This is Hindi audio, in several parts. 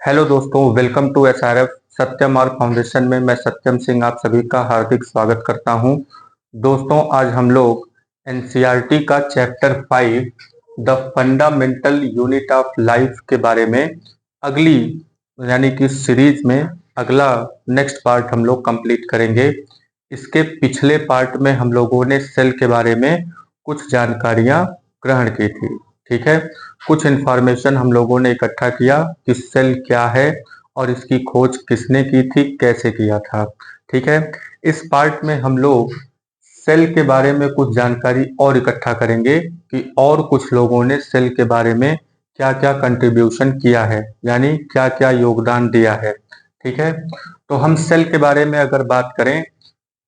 हेलो दोस्तों, वेलकम टू एसआरएफ सत्यम मार्ग फाउंडेशन में मैं सत्यम सिंह आप सभी का हार्दिक स्वागत करता हूं। दोस्तों, आज हम लोग एनसीईआरटी का chapter 5 the fundamental unit of life के बारे में अगली यानी कि सीरीज में अगला नेक्स्ट पार्ट हम लोग कंप्लीट करेंगे। इसके पिछले पार्ट में हम लोगों ने सेल के बारे में कुछ जानकारियां ग्रहण की थी। ठीक है, कुछ इंफॉर्मेशन हम लोगों ने इकट्ठा किया कि सेल क्या है और इसकी खोज किसने की थी, कैसे किया था। ठीक है, इस पार्ट में हम लोग सेल के बारे में कुछ जानकारी और इकट्ठा करेंगे कि और कुछ लोगों ने सेल के बारे में क्या क्या कंट्रीब्यूशन किया है, यानी क्या क्या योगदान दिया है। ठीक है, तो हम सेल के बारे में अगर बात करें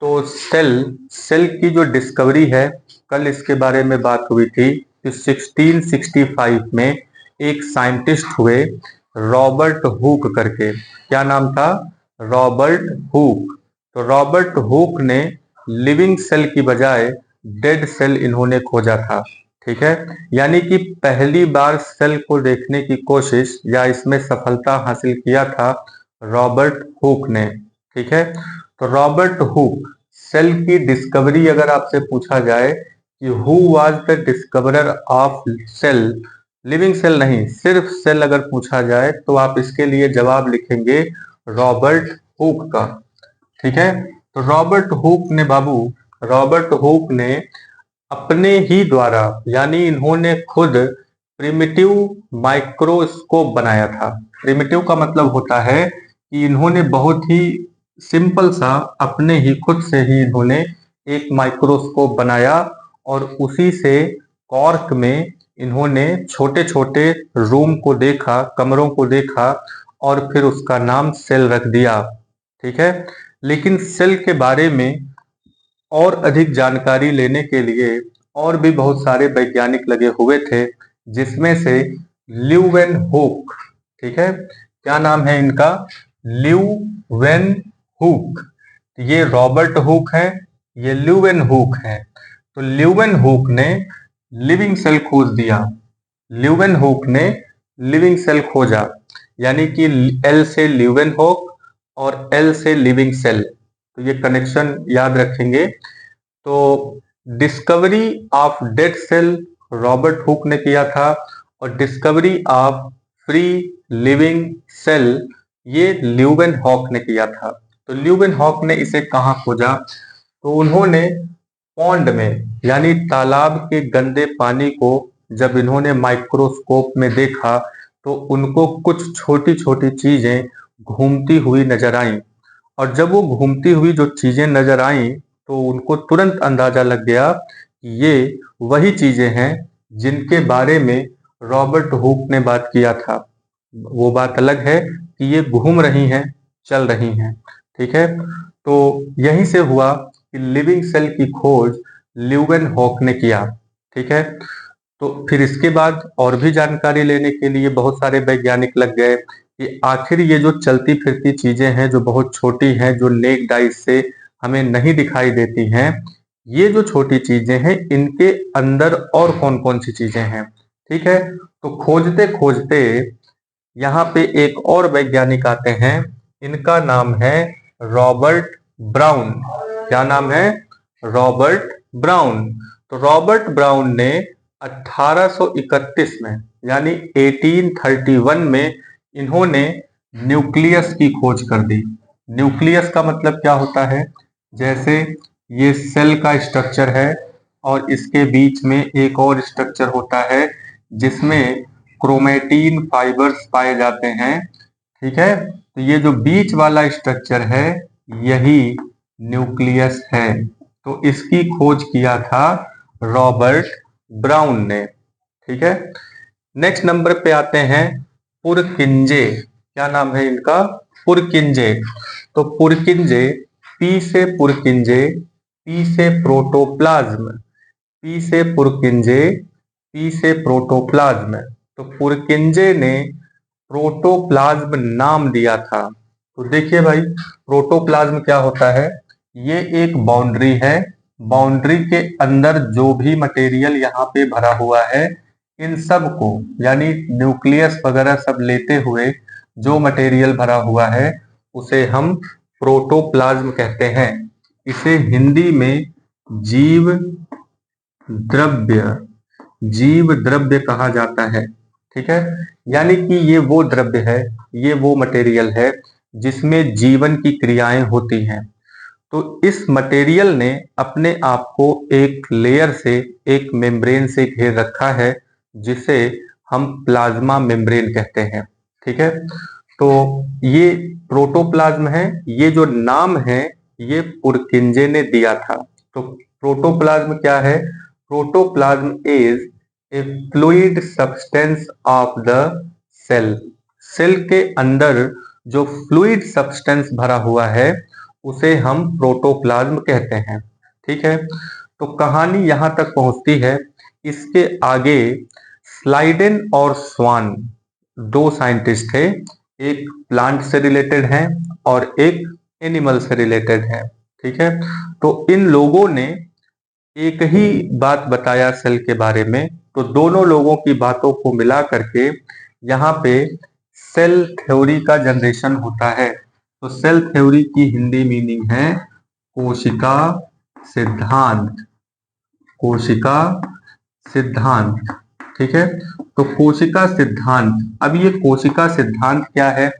तो सेल सेल की जो डिस्कवरी है, कल इसके बारे में बात हुई थी कि 1665 में एक साइंटिस्ट हुए रॉबर्ट हुक करके। क्या नाम था? Robert Hooke. तो रॉबर्ट हुक ने लिविंग सेल की बजाय डेड सेल इन्होंने खोजा था। ठीक है, यानी कि पहली बार सेल को देखने की कोशिश या इसमें सफलता हासिल किया था रॉबर्ट हुक ने। ठीक है, तो रॉबर्ट हुक सेल की डिस्कवरी अगर आपसे पूछा जाए कि who was the discoverer of cell, living cell नहीं, सिर्फ सेल अगर पूछा जाए तो आप इसके लिए जवाब लिखेंगे रॉबर्ट हुक का। ठीक है, तो रॉबर्ट हुक ने अपने ही द्वारा यानी इन्होंने खुद प्रिमिटिव माइक्रोस्कोप बनाया था। प्रिमिटिव का मतलब होता है कि इन्होंने बहुत ही सिंपल सा अपने ही खुद से ही इन्होंने एक माइक्रोस्कोप बनाया और उसी से कॉर्क में इन्होंने छोटे छोटे रूम को देखा, कमरों को देखा और फिर उसका नाम सेल रख दिया। ठीक है, लेकिन सेल के बारे में और अधिक जानकारी लेने के लिए और भी बहुत सारे वैज्ञानिक लगे हुए थे, जिसमें से ल्यूवेन हुक। ठीक है, क्या नाम है इनका? Leeuwenhoek. ये रॉबर्ट हुक है, ये ल्यूवेन हुक है। तो ल्यूवेन हुक ने लिविंग सेल खोज दिया। ल्यूवेन हुक ने लिविंग सेल खोजा, यानी कि एल से ल्यूवेन हुक और एल से लिविंग सेल। तो ये कनेक्शन याद रखेंगे। तो discovery of dead cell Robert Hooke ने किया था और discovery of free living cell ये ल्यूवेन हॉक ने किया था। तो ल्यूवेन हॉक ने इसे कहाँ खोजा? तो उन्होंने पॉन्ड में यानी तालाब के गंदे पानी को जब इन्होंने माइक्रोस्कोप में देखा तो उनको कुछ छोटी छोटी चीजें घूमती हुई नजर आईं। और जब वो घूमती हुई जो चीजें नजर आईं तो उनको तुरंत अंदाजा लग गया कि ये वही चीजें हैं जिनके बारे में रॉबर्ट हुक ने बात किया था। वो बात अलग है कि ये घूम रही हैं, चल रही हैं। ठीक है, तो यहीं से हुआ कि लिविंग सेल की खोज ल्यूवेन हॉक ने किया। ठीक है, तो फिर इसके बाद और भी जानकारी लेने के लिए बहुत सारे वैज्ञानिक लग गए कि आखिर ये जो चलती फिरती चीजें हैं, जो बहुत छोटी हैं, जो नेक्ड आइज से हमें नहीं दिखाई देती हैं, ये जो छोटी चीजें हैं इनके अंदर और कौन कौन सी चीजें हैं। ठीक है, तो खोजते खोजते यहाँ पे एक और वैज्ञानिक आते हैं। इनका नाम है रॉबर्ट ब्राउन। क्या नाम है? Robert brown. तो रॉबर्ट ब्राउन ने 1831 में यानी 1831 में इन्होंने न्यूक्लियस की खोज कर दी। न्यूक्लियस का मतलब क्या होता है? जैसे ये सेल का स्ट्रक्चर है और इसके बीच में एक और स्ट्रक्चर होता है जिसमें क्रोमेटिन फाइबर्स पाए जाते हैं। ठीक है, तो ये जो बीच वाला स्ट्रक्चर है यही न्यूक्लियस है। तो इसकी खोज किया था रॉबर्ट ब्राउन ने। ठीक है, नेक्स्ट नंबर पे आते हैं पुरकिंजे। क्या नाम है इनका? पुरकिंजे। तो पुरकिंजे, पी से पुरकिंजे, पी से प्रोटोप्लाज्म, पी से पुरकिंजे, पी से प्रोटोप्लाज्म। तो पुरकिंजे ने प्रोटोप्लाज्म नाम दिया था। तो देखिए भाई, प्रोटोप्लाज्म क्या होता है? ये एक बाउंड्री है। बाउंड्री के अंदर जो भी मटेरियल यहाँ पे भरा हुआ है इन सब को यानी न्यूक्लियस वगैरह सब लेते हुए जो मटेरियल भरा हुआ है उसे हम प्रोटोप्लाज्म कहते हैं। इसे हिंदी में जीव द्रव्य जीव द्रव्य कहा जाता है। ठीक है, यानी कि ये वो द्रव्य है, ये वो मटेरियल है जिसमें जीवन की क्रियाएं होती हैं। तो इस मटेरियल ने अपने आप को एक लेयर से, एक मेम्ब्रेन से घेर रखा है, जिसे हम प्लाज्मा मेम्ब्रेन कहते हैं। ठीक है, तो ये प्रोटोप्लाज्म है। ये जो नाम है ये पुरकिंजे ने दिया था। तो प्रोटोप्लाज्म क्या है? Protoplasm is a fluid substance of the cell. Cell के अंदर जो फ्लूइड सब्सटेंस भरा हुआ है उसे हम प्रोटोप्लाज्म कहते हैं। ठीक है, तो कहानी यहां तक पहुंचती है। इसके आगे स्लाइडेन और स्वान दो साइंटिस्ट थे, एक प्लांट से रिलेटेड है और एक एनिमल से रिलेटेड है। ठीक है, तो इन लोगों ने एक ही बात बताया सेल के बारे में, तो दोनों लोगों की बातों को मिला करके यहाँ पे सेल थ्योरी का जनरेशन होता है। तो सेल थ्योरी की हिंदी मीनिंग है कोशिका सिद्धांत। कोशिका सिद्धांत। ठीक है, तो कोशिका सिद्धांत। अब ये कोशिका सिद्धांत क्या है?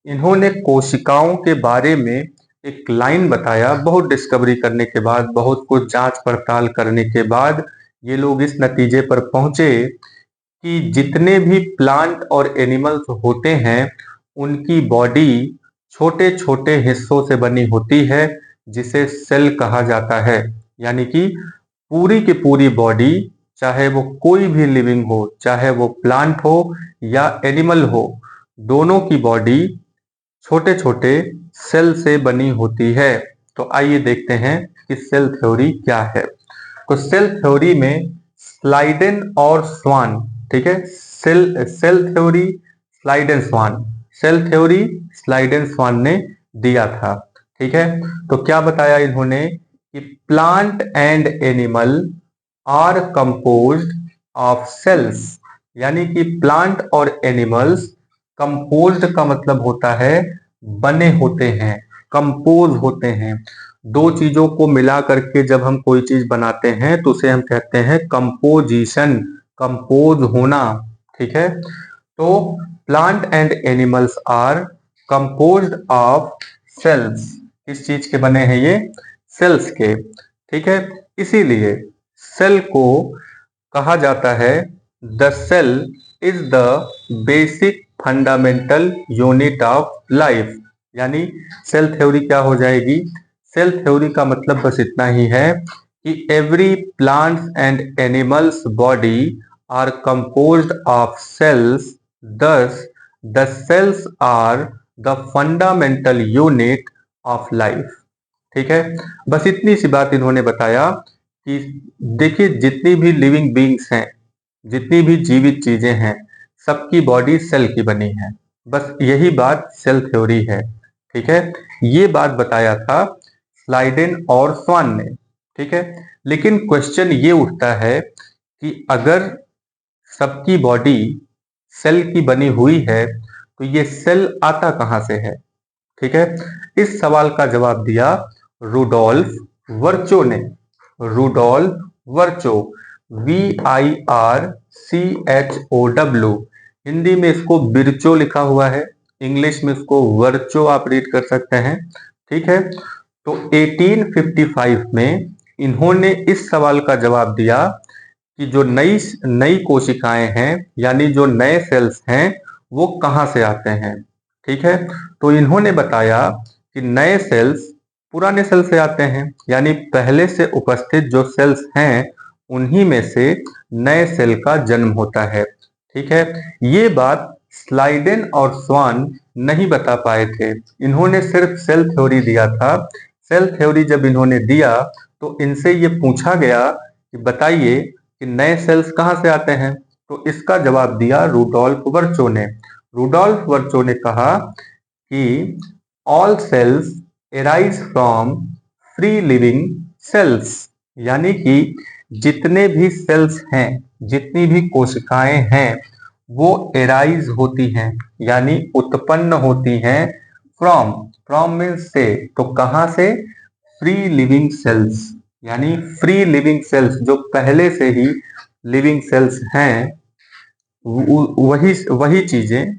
इन्होंने कोशिकाओं के बारे में एक लाइन बताया। बहुत डिस्कवरी करने के बाद, बहुत कुछ जांच पड़ताल करने के बाद ये लोग इस नतीजे पर पहुंचे कि जितने भी प्लांट और एनिमल्स होते हैं उनकी बॉडी छोटे छोटे हिस्सों से बनी होती है, जिसे सेल कहा जाता है। यानी कि पूरी की पूरी बॉडी, चाहे वो कोई भी लिविंग हो, चाहे वो प्लांट हो या एनिमल हो, दोनों की बॉडी छोटे छोटे सेल से बनी होती है। तो आइए देखते हैं कि सेल थ्योरी क्या है। तो सेल थ्योरी में स्लाइडेन और स्वान, ठीक है, सेल थ्योरी स्लाइडेन स्वान, सेल थ्योरी स्लाइडेन स्वान ने दिया था। ठीक है, तो क्या बताया इन्होंने कि plant and animal are composed of cells. यानी कि प्लांट और एनिमल्स, कंपोज्ड का मतलब होता है बने होते हैं, कंपोज होते हैं। दो चीजों को मिला करके जब हम कोई चीज बनाते हैं तो उसे हम कहते हैं कंपोजिशन, कंपोज होना। ठीक है, तो plant and animals are composed of cells. किस चीज के बने हैं ये? सेल्स के। ठीक है, इसीलिए सेल को कहा जाता है the cell is the basic fundamental unit of life. यानी सेल थ्योरी क्या हो जाएगी? सेल थ्योरी का मतलब बस इतना ही है कि every plants and animals body are composed of cells, thus the cells are the fundamental unit of life। ठीक है, बस इतनी सी बात इन्होंने बताया कि देखिए जितनी भी लिविंग बींग्स हैं, जितनी भी जीवित चीजें हैं, सबकी बॉडी सेल की बनी है। बस यही बात सेल थ्योरी है। ठीक है, ये बात बताया था स्लाइडेन और स्वान ने। ठीक है, लेकिन क्वेश्चन ये उठता है कि अगर सबकी बॉडी सेल की बनी हुई है तो ये सेल आता कहां से है? ठीक है, इस सवाल का जवाब दिया रुडोल्फ वर्चो ने। Rudolf वर्चो, VIRCHOW। हिंदी में इसको बिरचो लिखा हुआ है, इंग्लिश में इसको वर्चो आप रीड कर सकते हैं। ठीक है, तो 1855 में इन्होंने इस सवाल का जवाब दिया कि जो नई नई कोशिकाएं हैं, यानी जो नए सेल्स हैं, वो कहां से आते हैं। ठीक है, तो इन्होंने बताया कि नए सेल्स पुराने सेल से आते हैं, यानी पहले से उपस्थित जो सेल्स हैं उन्हीं में से नए सेल का जन्म होता है। ठीक है, ये बात स्लाइडेन और स्वान नहीं बता पाए थे। इन्होंने सिर्फ सेल थ्योरी दिया था। सेल थ्योरी जब इन्होंने दिया तो इनसे ये पूछा गया कि बताइए कि नए सेल्स कहां से आते हैं, तो इसका जवाब दिया रुडोल्फ वर्चो ने। रुडोल्फ वर्चो ने कहा कि all cells arise from free living cells. यानी कि जितने भी सेल्स हैं, जितनी भी कोशिकाएं हैं, वो एराइज होती हैं, यानी उत्पन्न होती हैं फ्रॉम, फ्रॉम मीन्स से, तो कहां से? फ्री लिविंग सेल्स, यानी फ्री लिविंग सेल्स जो पहले से ही लिविंग सेल्स हैं, वही वही चीजें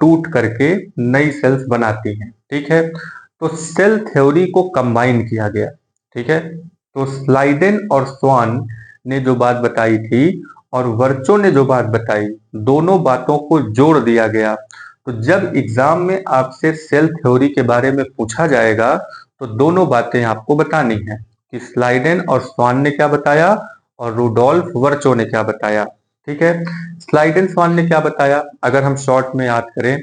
टूट करके नई सेल्स बनाती हैं। ठीक है, तो सेल थ्योरी को कंबाइन किया गया। ठीक है, तो स्लाइडेन और स्वान ने जो बात बताई थी और वर्चो ने जो बात बताई, दोनों बातों को जोड़ दिया गया। तो जब एग्जाम में आपसे सेल थ्योरी के बारे में पूछा जाएगा तो दोनों बातें आपको बतानी है कि स्लाइडेन और स्वान ने क्या बताया और रुडोल्फ वर्चो ने क्या बताया। ठीक है, स्लाइडेन स्वान ने क्या बताया, अगर हम शॉर्ट में याद करें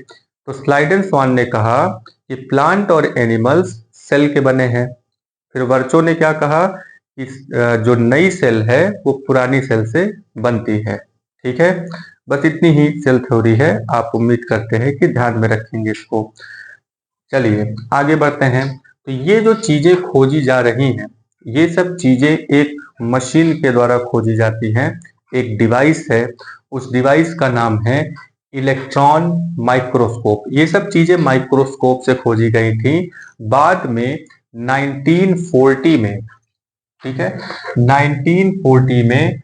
तो स्लाइडेन स्वान ने कहा कि प्लांट और एनिमल्स सेल के बने हैं। फिर वर्चो ने क्या कहा कि जो नई सेल है वो पुरानी सेल से बनती है। ठीक है, बस इतनी ही सेल थ्योरी है, आप उम्मीद करते हैं कि ध्यान में रखेंगे इसको। चलिए आगे बढ़ते हैं। तो ये जो चीजें खोजी जा रही हैं, ये सब चीजें एक मशीन के द्वारा खोजी जाती हैं, एक डिवाइस है, उस डिवाइस का नाम है इलेक्ट्रॉन माइक्रोस्कोप। ये सब चीजें माइक्रोस्कोप से खोजी गई थी। बाद में 1940 में, ठीक है, 1940 में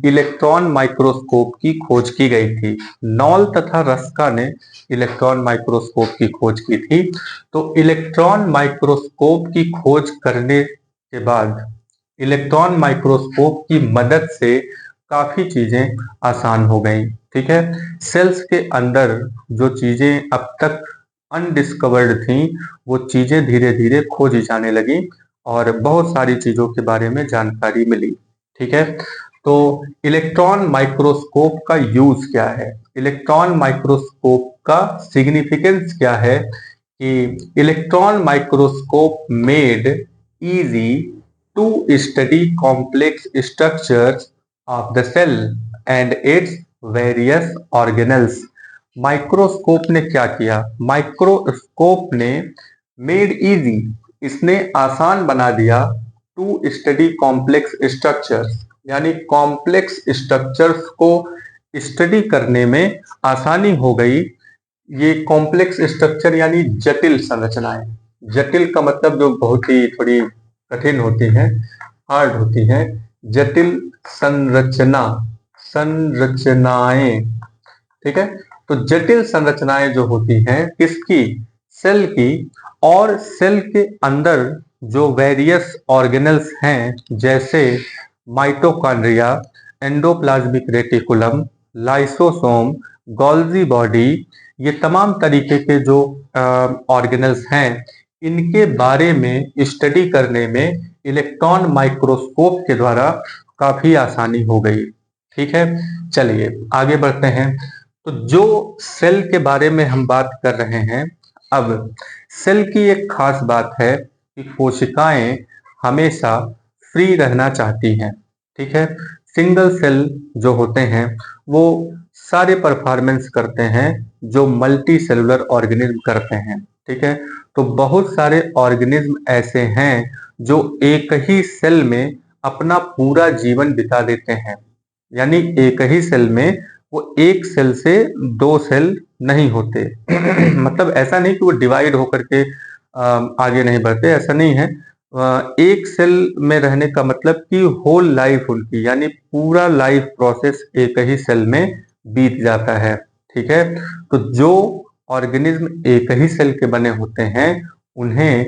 इलेक्ट्रॉन माइक्रोस्कोप की खोज की गई थी। नॉल तथा रस्का ने इलेक्ट्रॉन माइक्रोस्कोप की खोज की थी। तो इलेक्ट्रॉन माइक्रोस्कोप की खोज करने के बाद इलेक्ट्रॉन माइक्रोस्कोप की मदद से काफी चीजें आसान हो गई। ठीक है, सेल्स के अंदर जो चीजें अब तक अनडिस्कवर्ड थी वो चीजें धीरे धीरे खोजी जाने लगी और बहुत सारी चीजों के बारे में जानकारी मिली। ठीक है, तो इलेक्ट्रॉन माइक्रोस्कोप का यूज क्या है, इलेक्ट्रॉन माइक्रोस्कोप का सिग्निफिकेंस क्या है कि electron microscope made easy to study complex structures of the cell and its various organelles. Microscope ने क्या किया, माइक्रोस्कोप ने मेड इजी, इसने आसान बना दिया टू स्टडी कॉम्प्लेक्स स्ट्रक्चर्स, यानी कॉम्प्लेक्स स्ट्रक्चर्स को स्टडी करने में आसानी हो गई। ये कॉम्प्लेक्स स्ट्रक्चर यानी जटिल संरचनाएं, जटिल का मतलब जो बहुत ही थोड़ी कठिन होती हैं, हार्ड होती हैं, जटिल संरचना, संरचनाएं। ठीक है, तो जटिल संरचनाएं जो होती हैं किसकी, सेल की, और सेल के अंदर जो वेरियस ऑर्गेनल्स हैं जैसे mitochondria, endoplasmic reticulum, lysosome, Golgi body, ये तमाम तरीके के जो ऑर्गेनल्स हैं, इनके बारे में स्टडी करने में इलेक्ट्रॉन माइक्रोस्कोप के द्वारा काफी आसानी हो गई। ठीक है, चलिए आगे बढ़ते हैं। तो जो सेल के बारे में हम बात कर रहे हैं, अब सेल की एक खास बात है कि कोशिकाएं हमेशा फ्री रहना चाहती हैं। ठीक है, सिंगल सेल जो होते हैं वो सारे परफॉर्मेंस करते हैं जो मल्टी सेलुलर ऑर्गेनिज्म करते हैं। ठीक है, तो बहुत सारे ऑर्गेनिज्म ऐसे हैं जो एक ही सेल में अपना पूरा जीवन बिता देते हैं, यानी एक ही सेल में वो एक सेल से दो सेल नहीं होते मतलब ऐसा नहीं कि वो डिवाइड होकर के आगे नहीं बढ़ते, ऐसा नहीं है। एक सेल में रहने का मतलब कि होल लाइफ उनकी, यानी पूरा लाइफ प्रोसेस एक ही सेल में बीत जाता है। ठीक है, तो जो ऑर्गेनिज्म एक ही सेल के बने होते हैं उन्हें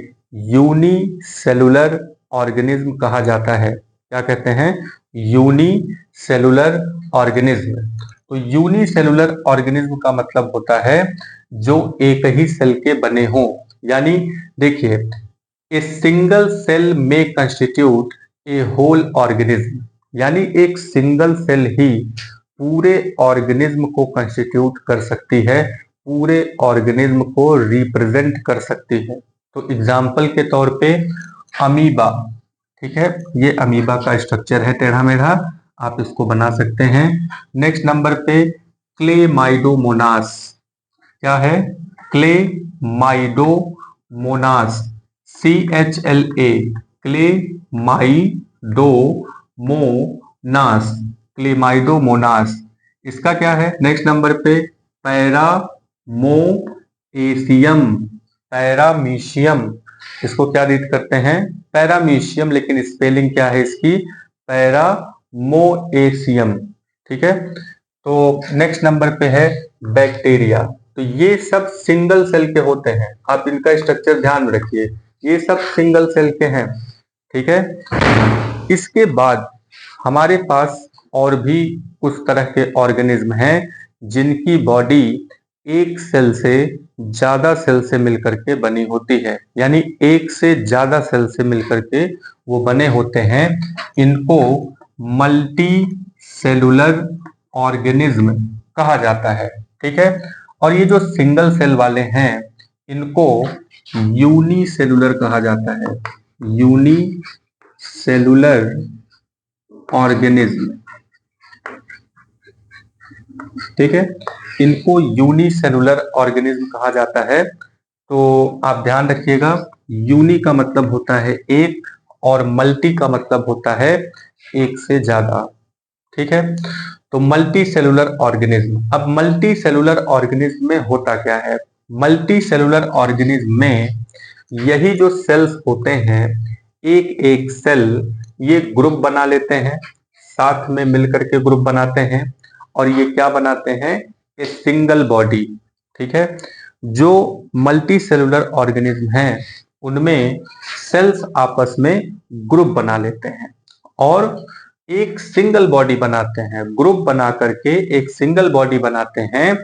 यूनिसेलुलर ऑर्गेनिज्म कहा जाता है। क्या कहते हैं, यूनिसेलुलर ऑर्गेनिज्म। तो यूनिसेलुलर ऑर्गेनिज्म का मतलब होता है जो एक ही सेल के बने हों, यानी देखिए, ए सिंगल सेल में कंस्टिट्यूट ए होल ऑर्गेनिज्म, यानी एक सिंगल सेल ही पूरे ऑर्गेनिज्म को कंस्टिट्यूट कर सकती है, पूरे ऑर्गेनिज्म को रिप्रेजेंट कर सकती है। तो एग्जाम्पल के तौर पे अमीबा, ठीक है, ये अमीबा का स्ट्रक्चर है टेढ़ा मेढ़ा, आप इसको बना सकते हैं। नेक्स्ट नंबर पे क्लेमाइडोमोनास, क्या है, क्लेमाइडोमोनास, CHLA, क्लेमाइडोमोनास, क्लेमाइडोमोनास, इसका क्या है नेक्स्ट नंबर पे? पैरामोएशियम, पैरामीशियम, इसको क्या रीड करते हैं? पैरामीशियम, लेकिन स्पेलिंग क्या है इसकी? पैरामोएशियम। ठीक है। तो नेक्स्ट नंबर पे है बैक्टीरिया। तो ये सब सिंगल सेल के होते हैं, आप इनका स्ट्रक्चर ध्यान में रखिए, ये सब सिंगल सेल के हैं। ठीक है। इसके बाद हमारे पास और भी कुछ तरह के ऑर्गेनिज्म हैं जिनकी बॉडी एक सेल से ज्यादा सेल से मिलकर के बनी होती है, यानी एक से ज्यादा सेल से मिलकर के वो बने होते हैं। इनको मल्टी सेलुलर ऑर्गेनिज्म कहा जाता है। ठीक है। और ये जो सिंगल सेल वाले हैं इनको यूनिसेलुलर कहा जाता है, यूनिसेलुलर ऑर्गेनिज्म। ठीक है। इनको यूनिसेलुलर ऑर्गेनिज्म कहा जाता है। तो आप ध्यान रखिएगा, यूनि का मतलब होता है एक और मल्टी का मतलब होता है एक से ज्यादा। ठीक है। तो मल्टी सेलुलर ऑर्गेनिज्म, अब मल्टी सेलुलर ऑर्गेनिज्म में होता क्या है? मल्टी सेलुलर ऑर्गेनिज्म में यही जो सेल्स होते हैं, एक एक सेल ये ग्रुप बना लेते हैं, साथ में मिलकर के ग्रुप बनाते हैं, और ये क्या बनाते हैं? A single body. ठीक है। जो मल्टी सेलुलर ऑर्गेनिज्म हैं उनमें सेल्स आपस में ग्रुप बना लेते हैं और एक सिंगल बॉडी बनाते हैं, ग्रुप बना करके एक सिंगल बॉडी बनाते हैं।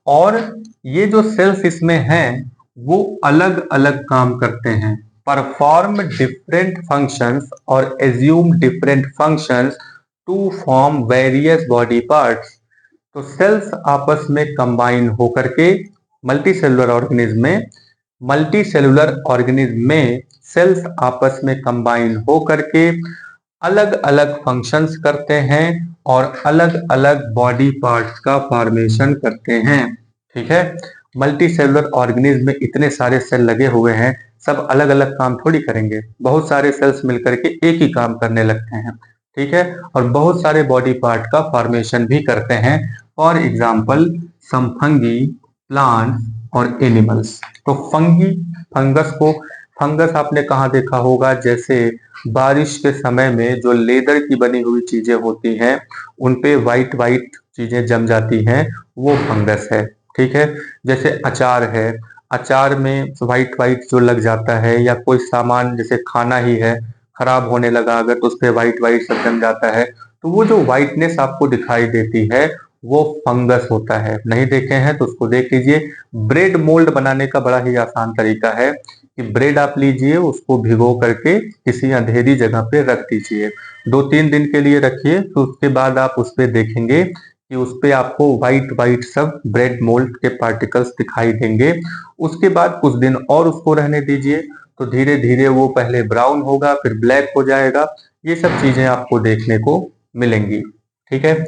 और ये जो सेल्स इसमें हैं वो अलग अलग काम करते हैं, परफॉर्म डिफरेंट फंक्शंस और assume different functions to form various body parts. तो सेल्स आपस में कंबाइन होकर के मल्टी सेलुलर ऑर्गेनिज्म में सेल्स आपस में कंबाइन होकर के अलग अलग फंक्शंस करते हैं और अलग अलग बॉडी पार्ट्स का फॉर्मेशन करते हैं। ठीक है। मल्टी सेलुलर ऑर्गेनिज्म में इतने सारे सेल लगे हुए हैं, सब अलग अलग काम थोड़ी करेंगे, बहुत सारे सेल्स मिलकर के एक ही काम करने लगते हैं। ठीक है। और बहुत सारे बॉडी पार्ट का फॉर्मेशन भी करते हैं। For example some fungi, plants और एनिमल्स। तो फंगस आपने कहाँ देखा होगा? जैसे बारिश के समय में जो लेदर की बनी हुई चीजें होती हैं उन पे वाइट वाइट चीजें जम जाती हैं, वो फंगस है। ठीक है। जैसे अचार है, अचार में वाइट वाइट जो लग जाता है, या कोई सामान जैसे खाना ही है खराब होने लगा अगर तो उस पे वाइट वाइट सब जम जाता है, तो वो जो व्हाइटनेस आपको दिखाई देती है वो फंगस होता है। नहीं देखे हैं तो उसको देख लीजिए। ब्रेड मोल्ड बनाने का बड़ा ही आसान तरीका है कि ब्रेड आप लीजिए, उसको भिगो करके किसी अंधेरी जगह पे रख दीजिए, 2-3 दिन के लिए रखिए, तो उसके बाद आप उस पे देखेंगे कि उस पे आपको व्हाइट व्हाइट सब ब्रेड मोल्ड के पार्टिकल्स दिखाई देंगे। उसके बाद कुछ दिन और उसको रहने दीजिए, तो धीरे धीरे वो पहले ब्राउन होगा, फिर ब्लैक हो जाएगा। ये सब चीजें आपको देखने को मिलेंगी। ठीक है।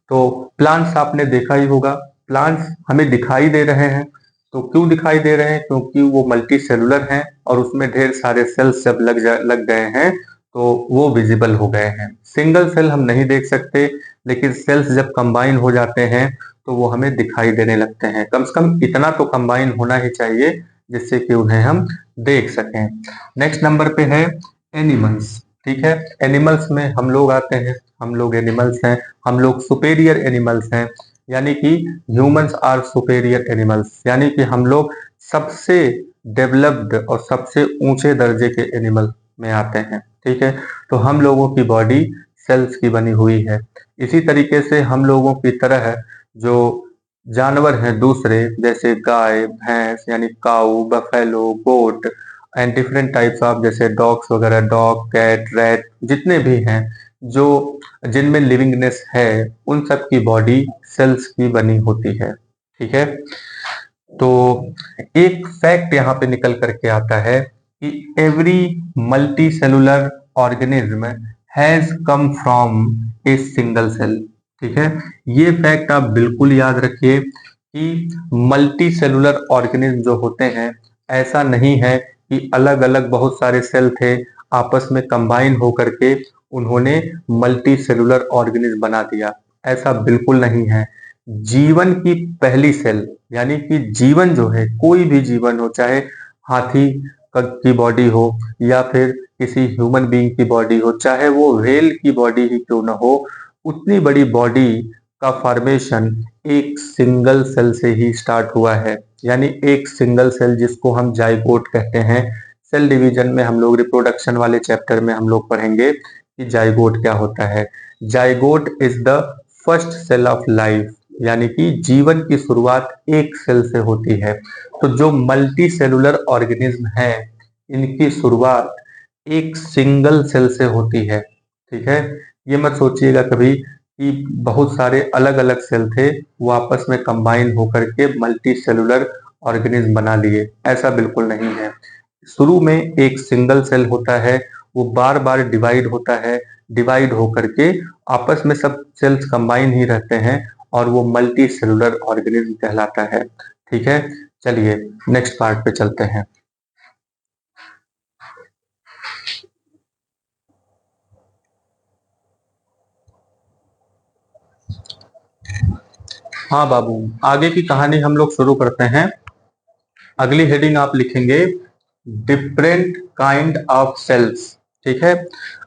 तो प्लांट्स आपने देखा ही होगा, प्लांट्स हमें दिखाई दे रहे हैं, तो क्यों दिखाई दे रहे हैं? क्योंकि वो मल्टी सेलुलर हैं और उसमें ढेर सारे सेल्स जब लग गए हैं तो वो विजिबल हो गए हैं। सिंगल सेल हम नहीं देख सकते, लेकिन सेल्स जब कंबाइन हो जाते हैं तो वो हमें दिखाई देने लगते हैं। कम से कम इतना तो कंबाइन होना ही चाहिए जिससे कि उन्हें हम देख सकें। नेक्स्ट नंबर पे है एनिमल्स। ठीक है। एनिमल्स में हम लोग आते हैं, हम लोग एनिमल्स हैं, हम लोग सुपेरियर एनिमल्स हैं, यानी कि ह्यूमंस आर सुपेरियर एनिमल्स, यानी कि हम लोग सबसे डेवलप्ड और सबसे ऊंचे दर्जे के एनिमल में आते हैं। ठीक है। तो हम लोगों की बॉडी सेल्स की बनी हुई है। इसी तरीके से हम लोगों की तरह जो जानवर हैं दूसरे, जैसे गाय, भैंस यानी cow, buffalo, goat and different types of, जैसे डॉग्स वगैरह, डॉग, कैट, रैट, जितने भी हैं जो जिनमें लिविंगनेस है, उन सब की बॉडी सेल्स की बनी होती है। ठीक है। तो एक फैक्ट यहाँ पे निकल करके आता है कि every multicellular organism has come from a single cell. ठीक है। ये फैक्ट आप बिल्कुल याद रखिए कि मल्टी सेलुलर ऑर्गेनिज्म जो होते हैं, ऐसा नहीं है कि अलग अलग बहुत सारे सेल थे, आपस में कंबाइन होकर के उन्होंने मल्टी सेलुलर ऑर्गेनिज्म बना दिया। ऐसा बिल्कुल नहीं है। जीवन की पहली सेल, यानी कि जीवन जो है, कोई भी जीवन हो, चाहे हाथी की बॉडी हो या फिर किसी ह्यूमन बीइंग की बॉडी हो, चाहे वो व्हेल की बॉडी ही क्यों ना हो, उतनी बड़ी बॉडी का फॉर्मेशन एक सिंगल सेल से ही स्टार्ट हुआ है। यानी एक सिंगल सेल, जिसको हम जाइगोट कहते हैं। सेल डिवीजन में हम लोग रिप्रोडक्शन वाले चैप्टर में हम लोग पढ़ेंगे कि जाइगोट क्या होता है। Zygote is the first cell of life, यानी कि जीवन की शुरुआत एक सेल से होती है। तो जो मल्टी सेलुलर ऑर्गेनिज्म है, इनकी शुरुआत एक सिंगल सेल से होती है। ठीक है, ये मत सोचिएगा कभी कि बहुत सारे अलग अलग सेल थे, वो आपस में कंबाइन होकर के मल्टी सेलुलर ऑर्गेनिज्म बना लिए, ऐसा बिल्कुल नहीं है। शुरू में एक सिंगल सेल होता है, वो बार बार डिवाइड होता है, डिवाइड होकर के आपस में सब सेल्स कंबाइन ही रहते हैं और वो मल्टी सेलुलर ऑर्गेनिज्म कहलाता है। ठीक है, चलिए नेक्स्ट पार्ट पे चलते हैं। हाँ बाबू, आगे की कहानी हम लोग शुरू करते हैं। अगली हेडिंग आप लिखेंगे डिफरेंट काइंड ऑफ सेल्स। ठीक है,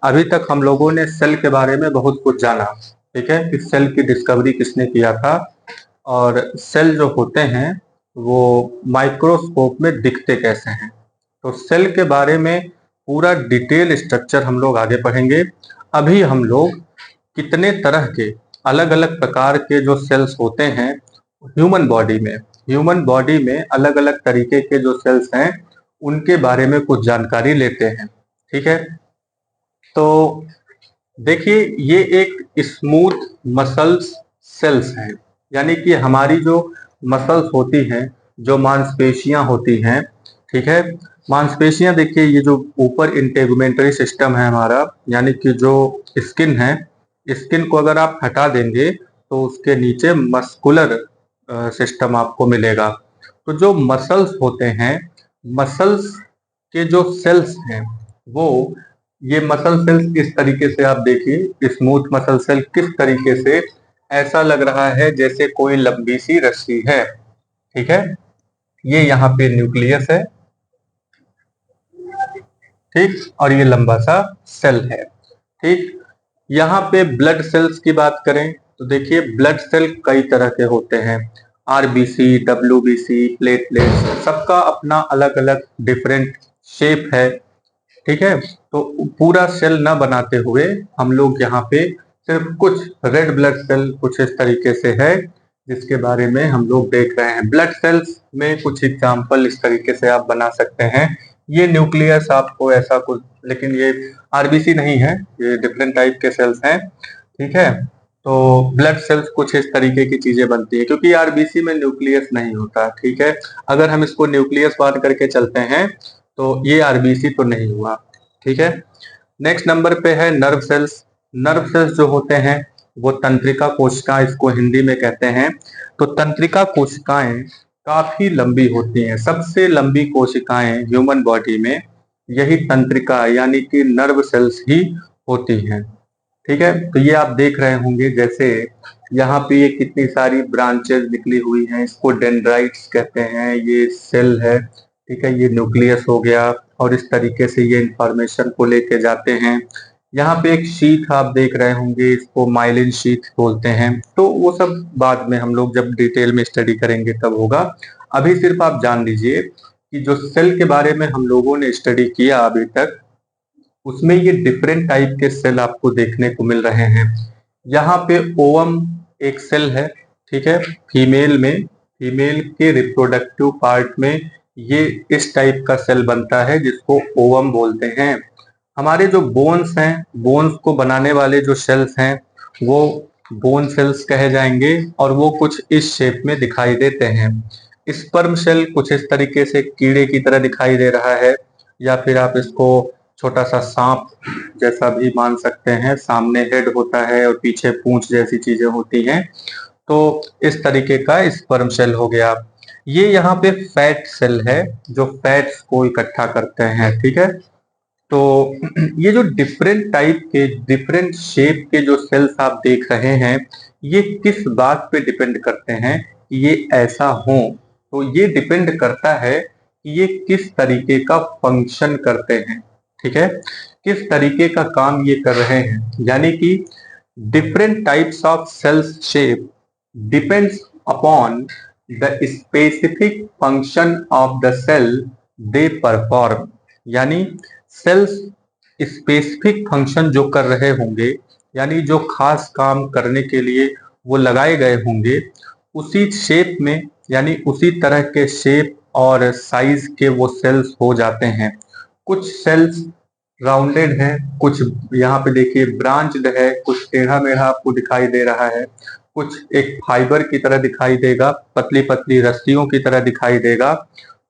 अभी तक हम लोगों ने सेल के बारे में बहुत कुछ जाना। ठीक है, कि सेल की डिस्कवरी किसने किया था, और सेल जो होते हैं वो माइक्रोस्कोप में दिखते कैसे हैं। तो सेल के बारे में पूरा डिटेल स्ट्रक्चर हम लोग आगे पढ़ेंगे। अभी हम लोग कितने तरह के अलग अलग प्रकार के जो सेल्स होते हैं ह्यूमन बॉडी में अलग अलग तरीके के जो सेल्स हैं, उनके बारे में कुछ जानकारी लेते हैं। ठीक है, तो देखिए, ये एक स्मूथ मसल्स सेल्स हैं, यानी कि हमारी जो मसल्स होती हैं, जो मांसपेशियां होती हैं। ठीक है, मांसपेशियां देखिए, ये जो ऊपर इंटेगुमेंटरी सिस्टम है हमारा, यानी कि जो स्किन है, स्किन को अगर आप हटा देंगे तो उसके नीचे मस्कुलर सिस्टम आपको मिलेगा। तो जो मसल्स होते हैं, मसल्स के जो सेल्स हैं, वो ये मसल सेल्स इस तरीके से आप देखिए, स्मूथ मसल सेल किस तरीके से, ऐसा लग रहा है जैसे कोई लंबी सी रस्सी है। ठीक है, ये यहाँ पे न्यूक्लियस है। ठीक, और ये लंबा सा सेल है। ठीक, यहाँ पे ब्लड सेल्स की बात करें तो देखिए, ब्लड सेल कई तरह के होते हैं। आरबीसी, डब्ल्यूबीसी, प्लेटलेट्स, सबका अपना अलग अलग डिफरेंट शेप है। ठीक है, तो पूरा सेल ना बनाते हुए हम लोग यहाँ पे सिर्फ कुछ रेड ब्लड सेल कुछ इस तरीके से है, जिसके बारे में हम लोग देख रहे हैं। ब्लड सेल्स में कुछ एग्जाम्पल इस तरीके से आप बना सकते हैं। ये न्यूक्लियस आपको ऐसा कुछ, लेकिन ये आरबीसी नहीं है, ये डिफरेंट टाइप के सेल्स हैं। ठीक है, तो ब्लड सेल्स कुछ इस तरीके की चीजें बनती है, क्योंकि आरबीसी में न्यूक्लियस नहीं होता। ठीक है, अगर हम इसको न्यूक्लियस बात करके चलते हैं तो ये आरबीसी तो नहीं हुआ। ठीक है, नेक्स्ट नंबर पे है नर्व सेल्स। नर्व सेल्स जो होते हैं वो तंत्रिका कोशिकाएं इसको हिंदी में कहते हैं। तो तंत्रिका कोशिकाएं काफी लंबी होती हैं। सबसे लंबी कोशिकाएं ह्यूमन बॉडी में यही तंत्रिका यानी कि नर्व सेल्स ही होती हैं। ठीक है, तो ये आप देख रहे होंगे, जैसे यहाँ पे ये कितनी सारी ब्रांचेस निकली हुई हैं, इसको डेंड्राइट्स कहते हैं। ये सेल है, ठीक है, ये न्यूक्लियस हो गया, और इस तरीके से ये इंफॉर्मेशन को लेके जाते हैं। यहाँ पे एक शीथ आप देख रहे होंगे, इसको माइलिन शीथ बोलते हैं। तो वो सब बाद में हम लोग जब डिटेल में स्टडी करेंगे तब होगा। अभी सिर्फ आप जान लीजिए कि जो सेल के बारे में हम लोगों ने स्टडी किया अभी तक, उसमें ये डिफरेंट टाइप के सेल आपको देखने को मिल रहे हैं। यहाँ पे ओवम एक सेल है। ठीक है, फीमेल के रिप्रोडक्टिव पार्ट में ये इस टाइप का सेल बनता है, जिसको ओवम बोलते हैं। हमारे जो बोन्स हैं, बोन्स को बनाने वाले जो सेल्स हैं, वो बोन सेल्स कहे जाएंगे, और वो कुछ इस शेप में दिखाई देते हैं। स्पर्म सेल कुछ इस तरीके से कीड़े की तरह दिखाई दे रहा है, या फिर आप इसको छोटा सा सांप जैसा भी मान सकते हैं। सामने हेड होता है और पीछे पूंछ जैसी चीजें होती हैं। तो इस तरीके का स्पर्म सेल हो गया। ये यहाँ पे फैट सेल है, जो फैट्स को इकट्ठा करते हैं। ठीक है, तो ये जो डिफरेंट टाइप के डिफरेंट शेप के जो सेल्स आप देख रहे हैं, ये किस बात पे डिपेंड करते हैं कि ये ऐसा हो? तो ये डिपेंड करता है कि ये किस तरीके का फंक्शन करते हैं, ठीक है, किस तरीके का काम ये कर रहे हैं। यानी कि different types of cells shape depends upon the specific function of the cell they perform। यानी सेल्स स्पेसिफिक फंक्शन जो कर रहे होंगे, यानी जो खास काम करने के लिए वो लगाए गए होंगे, उसी शेप में यानी उसी तरह के शेप और साइज के वो सेल्स हो जाते हैं। कुछ सेल्स राउंडेड है, कुछ यहाँ पे देखिए ब्रांच्ड है, कुछ टेढ़ा मेढ़ा आपको दिखाई दे रहा है, कुछ एक फाइबर की तरह दिखाई देगा, पतली पतली रस्सियों की तरह दिखाई देगा,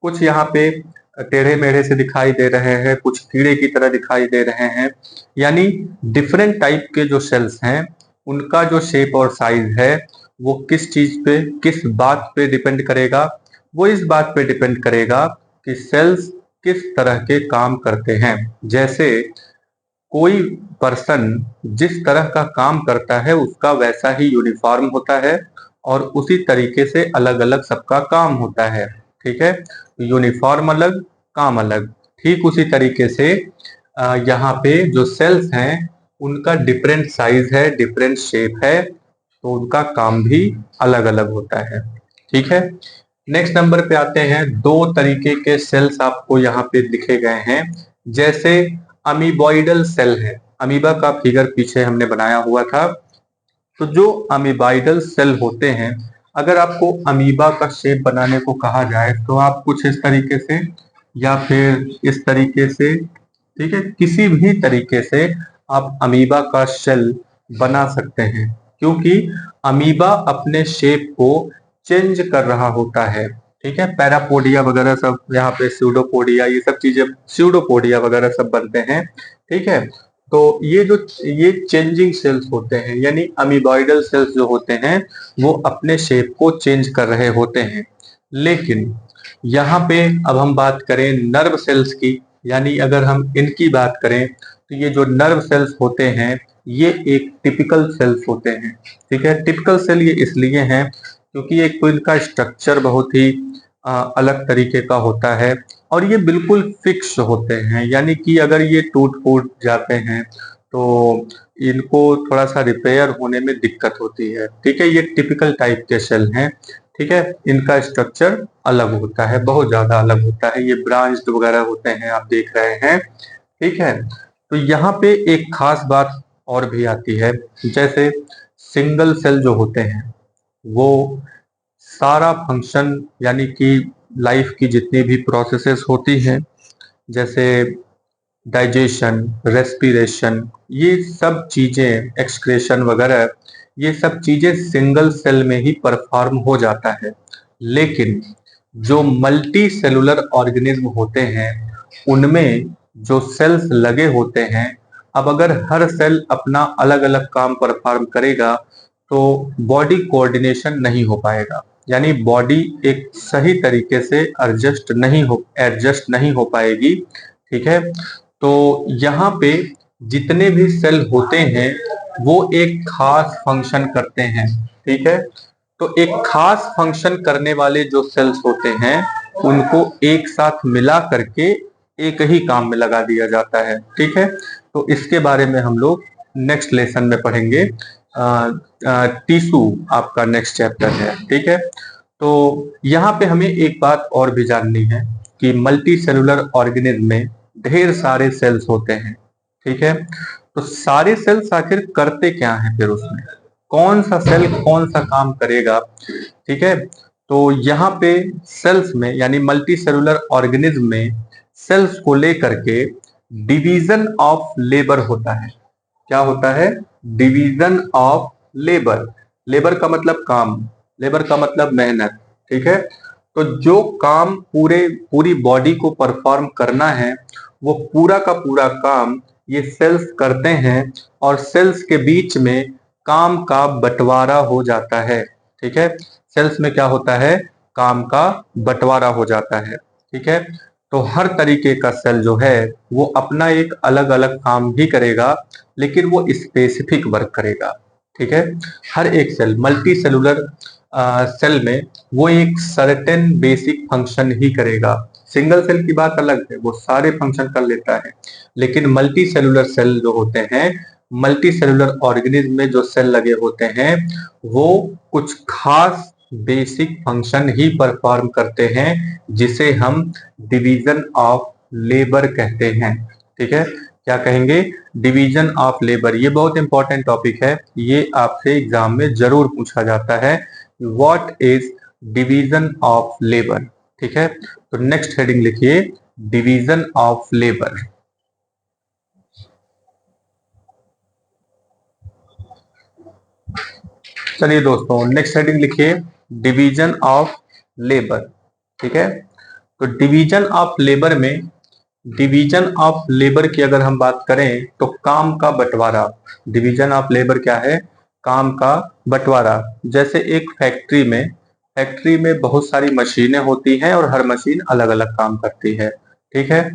कुछ यहाँ पे टेढ़े मेढ़े से दिखाई दे रहे हैं, कुछ कीड़े की तरह दिखाई दे रहे हैं। यानी डिफरेंट टाइप के जो सेल्स हैं, उनका जो शेप और साइज है वो किस चीज पे, किस बात पे डिपेंड करेगा? वो इस बात पे डिपेंड करेगा कि सेल्स किस तरह के काम करते हैं। जैसे कोई पर्सन जिस तरह का काम करता है उसका वैसा ही यूनिफॉर्म होता है और उसी तरीके से अलग अलग सबका काम होता है, ठीक है। यूनिफॉर्म अलग, काम अलग। ठीक उसी तरीके से यहाँ पे जो सेल्स हैं उनका डिफरेंट साइज है, डिफरेंट शेप है, तो उनका काम भी अलग अलग होता है, ठीक है। नेक्स्ट नंबर पे आते हैं। दो तरीके के सेल्स आपको यहाँ पे लिखे गए हैं। जैसे अमीबॉइडल सेल है, अमीबा का फिगर पीछे हमने बनाया हुआ था। तो जो अमीबॉइडल सेल होते हैं, अगर आपको अमीबा का शेप बनाने को कहा जाए तो आप कुछ इस तरीके से या फिर इस तरीके से, ठीक है, किसी भी तरीके से आप अमीबा का सेल बना सकते हैं, क्योंकि अमीबा अपने शेप को चेंज कर रहा होता है, ठीक है। पैरापोडिया वगैरह सब, यहाँ पे स्यूडोपोडिया, ये सब चीजें, स्यूडोपोडिया वगैरह सब बनते हैं, ठीक है। तो ये चेंजिंग सेल्स होते हैं, यानी अमीबॉइडल सेल्स जो होते हैं वो अपने शेप को चेंज कर रहे होते हैं। लेकिन यहाँ पे अब हम बात करें नर्व सेल्स की, यानी अगर हम इनकी बात करें तो ये जो नर्व सेल्स होते हैं ये एक टिपिकल सेल्स होते हैं, ठीक है। टिपिकल सेल ये इसलिए हैं क्योंकि एक तो इनका स्ट्रक्चर बहुत ही अलग तरीके का होता है और ये बिल्कुल फिक्स होते हैं, यानी कि अगर ये टूट फूट जाते हैं तो इनको थोड़ा सा रिपेयर होने में दिक्कत होती है, ठीक है। ये टिपिकल टाइप के सेल हैं, ठीक है। इनका स्ट्रक्चर अलग होता है, बहुत ज्यादा अलग होता है, ये ब्रांच्ड वगैरह होते हैं, आप देख रहे हैं, ठीक है। तो यहाँ पे एक खास बात और भी आती है। जैसे सिंगल सेल जो होते हैं वो सारा फंक्शन, यानी कि लाइफ की जितनी भी प्रोसेसेस होती हैं, जैसे डाइजेशन, रेस्पिरेशन, ये सब चीजें, एक्सक्रेशन वगैरह, ये सब चीजें सिंगल सेल में ही परफॉर्म हो जाता है। लेकिन जो मल्टी सेलुलर ऑर्गेनिज्म होते हैं उनमें जो सेल्स लगे होते हैं, अब अगर हर सेल अपना अलग अलग काम परफॉर्म करेगा तो बॉडी कोऑर्डिनेशन नहीं हो पाएगा, यानी बॉडी एक सही तरीके से एडजस्ट नहीं हो पाएगी, ठीक है। तो यहाँ पे जितने भी सेल होते हैं वो एक खास फंक्शन करते हैं, ठीक है। तो एक खास फंक्शन करने वाले जो सेल्स होते हैं उनको एक साथ मिला करके एक ही काम में लगा दिया जाता है, ठीक है। तो इसके बारे में हम लोग नेक्स्ट लेसन में पढ़ेंगे। टिश्यू आपका नेक्स्ट चैप्टर है, ठीक है। तो यहाँ पे हमें एक बात और भी जाननी है कि मल्टी सेलुलर ऑर्गेनिज्म में ढेर सारे सेल्स होते हैं, ठीक है। तो सारे सेल्स आखिर करते क्या हैं, फिर उसमें कौन सा सेल कौन सा काम करेगा, ठीक है। तो यहाँ पे सेल्स में, यानी मल्टी सेलुलर ऑर्गेनिज्म में सेल्स को लेकर के डिवीजन ऑफ लेबर होता है। क्या होता है? Division of labour. लेबर का मतलब काम, लेबर का मतलब मेहनत, ठीक है। तो जो काम पूरी बॉडी को परफॉर्म करना है वो पूरा का पूरा काम ये सेल्स करते हैं और सेल्स के बीच में काम का बंटवारा हो जाता है, ठीक है। सेल्स में क्या होता है? काम का बंटवारा हो जाता है, ठीक है। तो हर तरीके का सेल जो है वो अपना एक अलग अलग काम ही करेगा, लेकिन वो स्पेसिफिक वर्क करेगा। ठीक है, हर एक सेल मल्टी सेलुलर सेल में वो एक सर्टेन बेसिक फंक्शन ही करेगा। सिंगल सेल की बात अलग है, वो सारे फंक्शन कर लेता है, लेकिन मल्टी सेलुलर सेल जो होते हैं, मल्टी सेलुलर ऑर्गेनिज्म में जो सेल लगे होते हैं, वो कुछ खास बेसिक फंक्शन ही परफॉर्म करते हैं, जिसे हम डिवीजन ऑफ लेबर कहते हैं। ठीक है, क्या कहेंगे? Division of labour. ये बहुत इंपॉर्टेंट टॉपिक है, ये आपसे एग्जाम में जरूर पूछा जाता है, what is division of labour. ठीक है, तो नेक्स्ट हेडिंग लिखिए, डिवीजन ऑफ लेबर। चलिए दोस्तों, नेक्स्ट हेडिंग लिखिए, डिवीजन ऑफ लेबर। ठीक है, तो डिवीजन ऑफ लेबर में, डिवीजन ऑफ लेबर की अगर हम बात करें तो काम का बंटवारा। डिवीजन ऑफ लेबर क्या है? काम का बंटवारा। जैसे एक फैक्ट्री में, फैक्ट्री में बहुत सारी मशीनें होती हैं और हर मशीन अलग अलग काम करती है। ठीक है,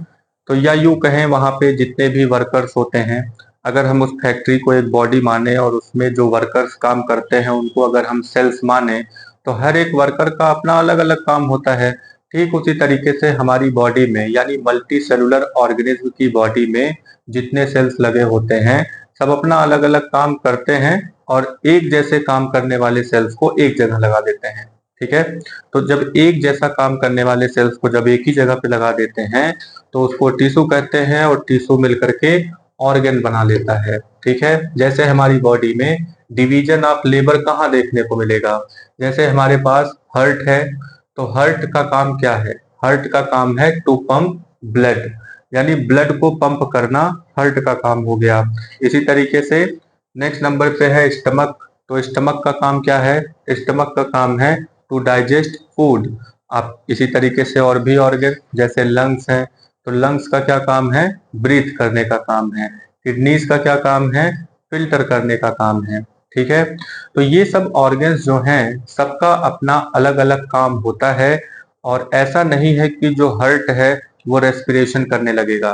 तो या यूं कहें, वहां पे जितने भी वर्कर्स होते हैं, अगर हम उस फैक्ट्री को एक बॉडी माने और उसमें जो वर्कर्स काम करते हैं उनको अगर हम सेल्स माने, तो हर एक वर्कर का अपना अलग अलग काम होता है। ठीक उसी तरीके से हमारी बॉडी में, यानी मल्टी सेलुलर ऑर्गेनिज्म की बॉडी में जितने सेल्स लगे होते हैं, सब अपना अलग अलग काम करते हैं और एक जैसे काम करने वाले सेल्स को एक जगह लगा देते हैं। ठीक है, तो जब एक जैसा काम करने वाले सेल्स को जब एक ही जगह पे लगा देते हैं तो उसको टिश्यू कहते हैं, और टिश्यू मिलकर के ऑर्गन बना लेता है। ठीक है, जैसे हमारी बॉडी में डिवीजन ऑफ लेबर कहाँ देखने को मिलेगा? जैसे हमारे पास हार्ट है, तो हार्ट का काम क्या है? हार्ट का काम है टू पंप ब्लड, यानी ब्लड को पंप करना हार्ट का काम हो गया। इसी तरीके से नेक्स्ट नंबर पे है स्टमक, तो स्टमक का काम क्या है? स्टमक का काम है टू डाइजेस्ट फूड। आप इसी तरीके से और भी ऑर्गन जैसे लंग्स है, तो लंग्स का क्या काम है? ब्रीथ करने का काम है। किडनीज का क्या काम है? फिल्टर करने का काम है। ठीक है, तो ये सब ऑर्गन्स जो हैं, सबका अपना अलग अलग काम होता है, और ऐसा नहीं है कि जो हार्ट है वो रेस्पिरेशन करने लगेगा,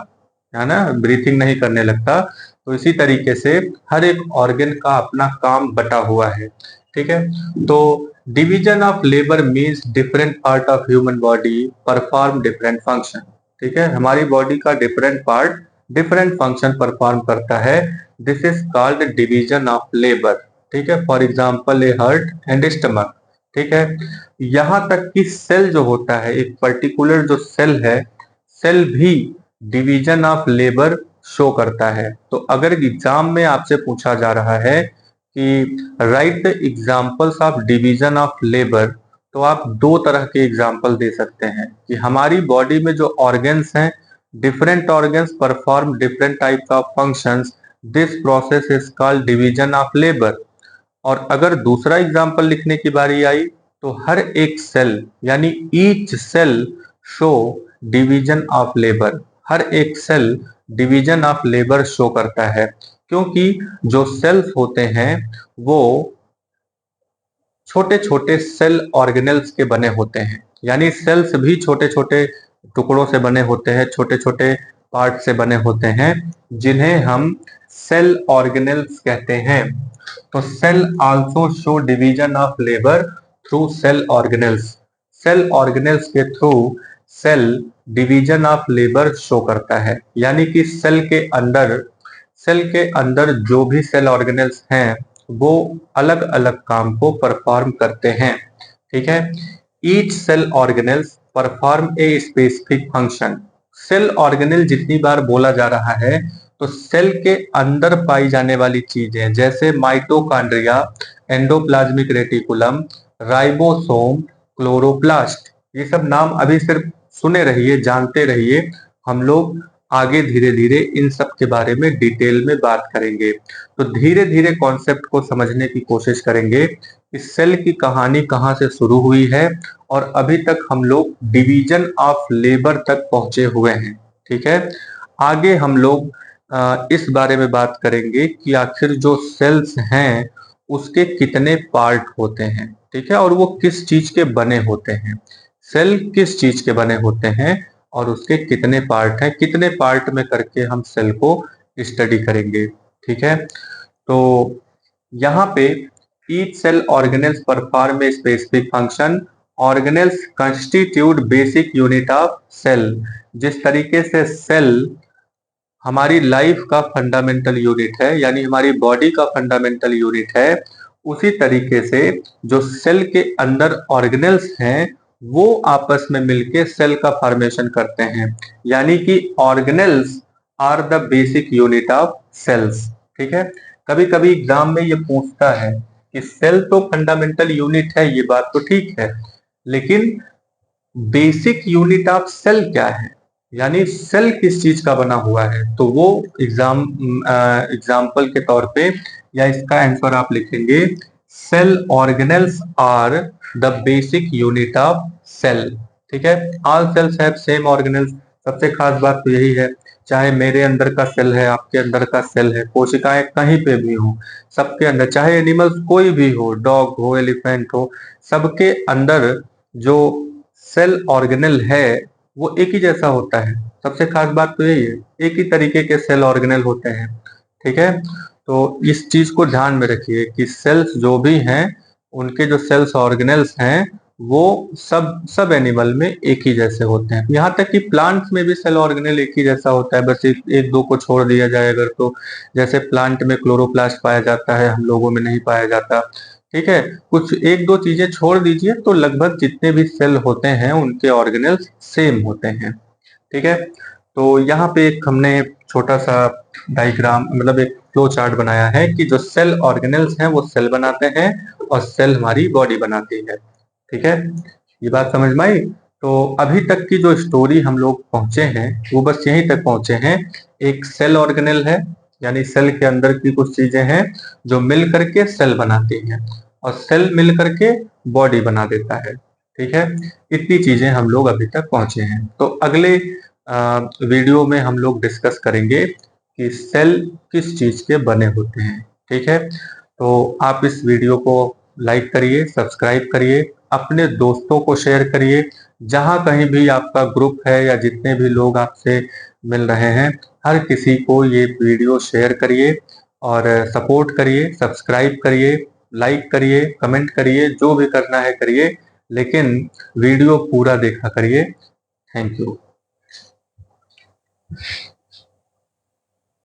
है ना, ब्रीथिंग नहीं करने लगता। तो इसी तरीके से हर एक ऑर्गन का अपना काम बटा हुआ है। ठीक है, तो division of labour means different part of human body perform different function. ठीक है, हमारी बॉडी का different part different function perform करता है, this is called division of labour. ठीक है, for example A heart and stomach. ठीक है, यहां तक कि सेल जो होता है, एक पर्टिकुलर जो सेल है, सेल भी डिवीजन ऑफ लेबर शो करता है। तो अगर एग्जाम में आपसे पूछा जा रहा है कि right the examples of division of labour, तो आप दो तरह के एग्जाम्पल दे सकते हैं कि हमारी बॉडी में जो ऑर्गन्स हैं, different organs perform different types of functions, this process is called division of labour. और अगर दूसरा एग्जाम्पल लिखने की बारी आई, तो हर एक सेल, यानी each cell show division of labour. हर एक cell division of labour show करता है, क्योंकि जो सेल्स होते हैं वो छोटे छोटे सेल ऑर्गेनेल्स के बने होते हैं, यानी सेल्स भी छोटे छोटे टुकड़ों से बने होते हैं, छोटे छोटे पार्ट से बने होते हैं, जिन्हें हम सेल ऑर्गेनेल्स कहते हैं। तो cell also show division of labour through cell organelles. Cell organelles के through cell division of labour show करता है, यानी कि सेल के अंदर जो भी सेल ऑर्गेनेल्स हैं वो अलग अलग काम को परफॉर्म करते हैं। ठीक है, each cell organelles perform a specific function. Cell organelle जितनी बार बोला जा रहा है, तो सेल के अंदर पाई जाने वाली चीजें जैसे mitochondria, endoplasmic reticulum, ribosome, chloroplast, ये सब नाम अभी सिर्फ सुने रहिए, जानते रहिए। हम लोग आगे धीरे धीरे इन सब के बारे में डिटेल में बात करेंगे। तो धीरे धीरे कॉन्सेप्ट को समझने की कोशिश करेंगे कि सेल की कहानी कहाँ से शुरू हुई है और अभी तक हम लोग डिवीजन ऑफ लेबर तक पहुंचे हुए हैं। ठीक है, आगे हम लोग इस बारे में बात करेंगे कि आखिर जो सेल्स हैं उसके कितने पार्ट होते हैं। ठीक है, और वो किस चीज के बने होते हैं, सेल किस चीज के बने होते हैं और उसके कितने पार्ट हैं, कितने पार्ट में करके हम सेल को स्टडी करेंगे। ठीक है, तो यहाँ पे each cell organelles perform a specific function. Organelles constitute basic unit of cell. जिस तरीके से सेल हमारी लाइफ का फंडामेंटल यूनिट है, यानी हमारी बॉडी का फंडामेंटल यूनिट है, उसी तरीके से जो सेल के अंदर ऑर्गेनेल्स हैं वो आपस में मिलके सेल का फॉर्मेशन करते हैं, यानी कि organelles are the basic unit of cells. ठीक है, कभी कभी एग्जाम में ये पूछता है कि सेल तो फंडामेंटल यूनिट है, ये बात तो ठीक है, लेकिन बेसिक यूनिट ऑफ सेल क्या है, यानी सेल किस चीज का बना हुआ है। तो वो एग्जाम्पल के तौर पे या इसका आंसर आप लिखेंगे cell organelles are the basic unit of cell. ठीक है, all cells have same organelles. सबसे खास बात तो यही है, चाहे मेरे अंदर का सेल है, आपके अंदर का सेल है, कोशिकाएं कहीं पे भी हो, सबके अंदर, चाहे एनिमल्स कोई भी हो, डॉग हो, एलिफेंट हो, सबके अंदर जो सेल ऑर्गेनेल है वो एक ही जैसा होता है। सबसे खास बात तो यही है, एक ही तरीके के सेल ऑर्गेनेल होते हैं। ठीक है, तो इस चीज को ध्यान में रखिए कि सेल्स जो भी हैं, उनके जो सेल्स ऑर्गेनेल्स हैं वो सब सब एनिमल में एक ही जैसे होते हैं। यहाँ तक कि प्लांट्स में भी सेल ऑर्गेनेल एक ही जैसा होता है, बस एक दो को छोड़ दिया जाए अगर, तो जैसे प्लांट में क्लोरोप्लास्ट पाया जाता है, हम लोगों में नहीं पाया जाता। ठीक है, कुछ एक दो चीजें छोड़ दीजिए तो लगभग जितने भी सेल होते हैं उनके ऑर्गेनेल्स सेम होते हैं। ठीक है, तो यहाँ पे एक हमने छोटा सा डायग्राम, मतलब एक फ्लो चार्ट बनाया है कि जो सेल ऑर्गेनेल्स हैं वो सेल बनाते हैं और सेल हमारी बॉडी बनाती है। ठीक है, ये बात समझ में आई। तो अभी तक की जो स्टोरी हम लोग पहुंचे हैं वो बस यहीं तक पहुंचे हैं। एक सेल ऑर्गेनेल है, यानी सेल के अंदर की कुछ चीजें हैं जो मिल करके सेल बनाती हैं, और सेल मिल करके बॉडी बना देता है। ठीक है, इतनी चीजें हम लोग अभी तक पहुंचे हैं। तो अगले वीडियो में हम लोग डिस्कस करेंगे कि सेल किस चीज के बने होते हैं। ठीक है, तो आप इस वीडियो को लाइक करिए, सब्सक्राइब करिए, अपने दोस्तों को शेयर करिए, जहां कहीं भी आपका ग्रुप है या जितने भी लोग आपसे मिल रहे हैं, हर किसी को ये वीडियो शेयर करिए और सपोर्ट करिए, सब्सक्राइब करिए, लाइक करिए, कमेंट करिए, जो भी करना है करिए, लेकिन वीडियो पूरा देखा करिए। Thank you.